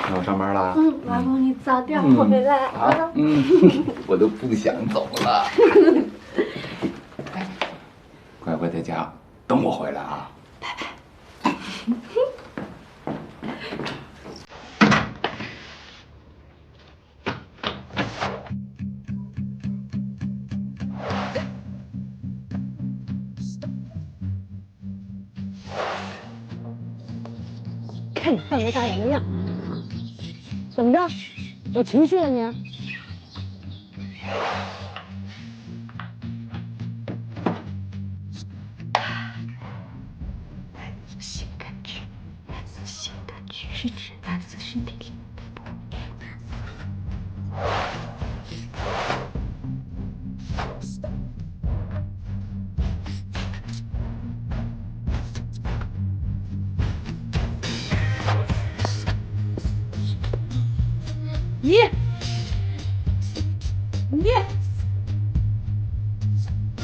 那我上班了。老公，你早点回来啊。我都不想走了。乖乖在家等我回来啊。拜拜。看你犯没大眼的样，怎么着？有情绪了你？性感剧，性感剧是指男子身体里。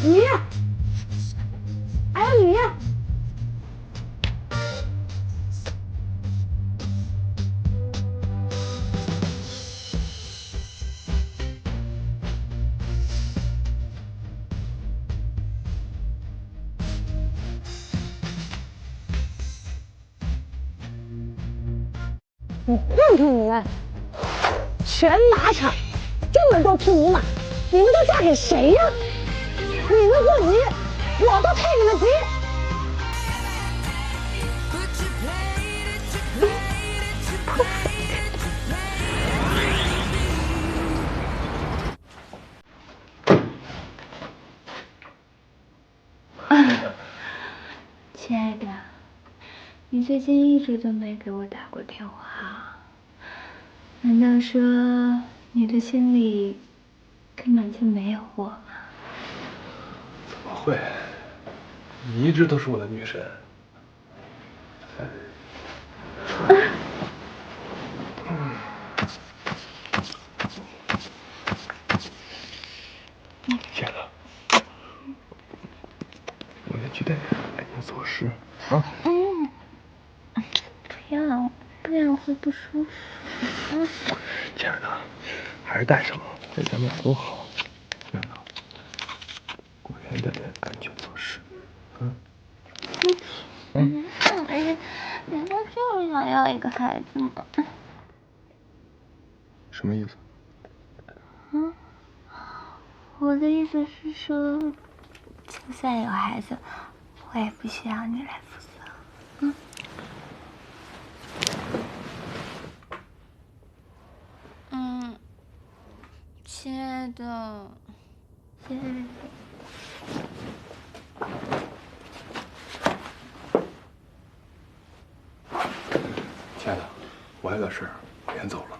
你，还有你，我混出你来！全马场这么多处女马，你们都嫁给谁呀？你们过急，我都配你们急。亲爱的，你最近一直都没给我打过电话，难道说你的心里根本就没有我吗？怎么会？你一直都是我的女神。亲爱的，我先去带你做事啊。不要，那样会不舒服。亲爱的，还是带上吧，对咱们俩都好。亲爱的，我先带你安全做事。人家就是想要一个孩子嘛。什么意思？我的意思是说，就算有孩子，我也不需要你来负责。亲爱的，亲爱的。亲爱的，我还有点事，我先走了。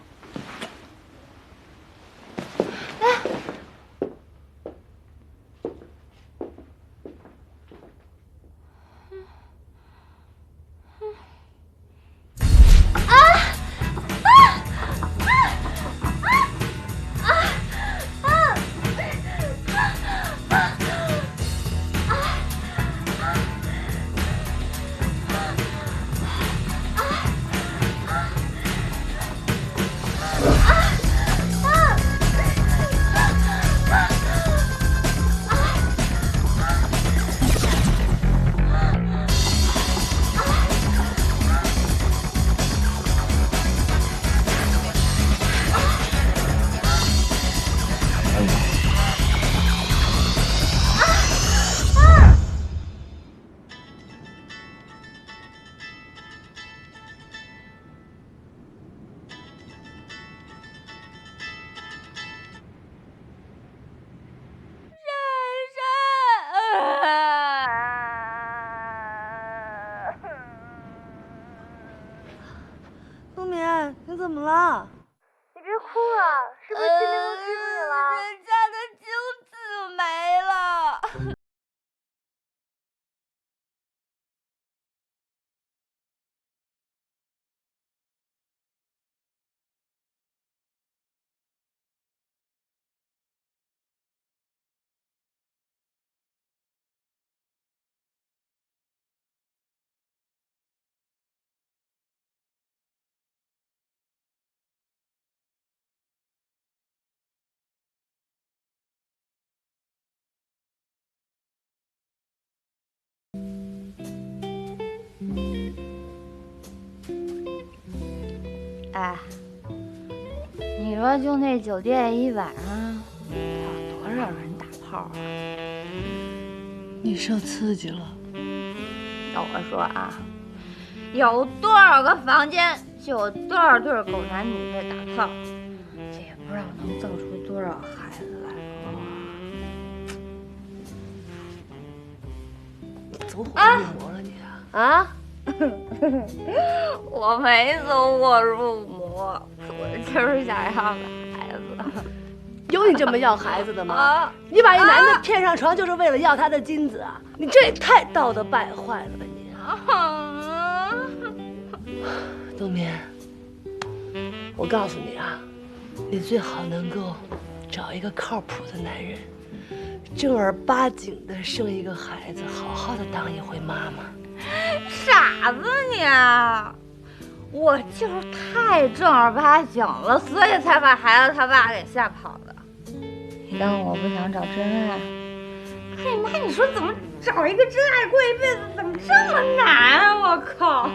哎，你说就那酒店一晚上，有多少人打炮啊？你受刺激了？要我说啊，有多少个房间，就有多少对狗男女在打炮，这也不知道能造出多少孩子来。走火入魔了你啊！啊？我没走火入魔，我就是想要个孩子。有你这么要孩子的吗？啊！你把一男的骗上床就是为了要他的精子啊？你这也太道德败坏了吧你！冬眠，我告诉你啊，你最好能够找一个靠谱的男人，正儿八经的生一个孩子，好好的当一回妈妈。傻子你啊！我就是太正儿八经了，所以才把孩子他爸给吓跑的。你当我不想找真爱？可你妈，你说怎么找一个真爱过一辈子，怎么这么难啊！我靠！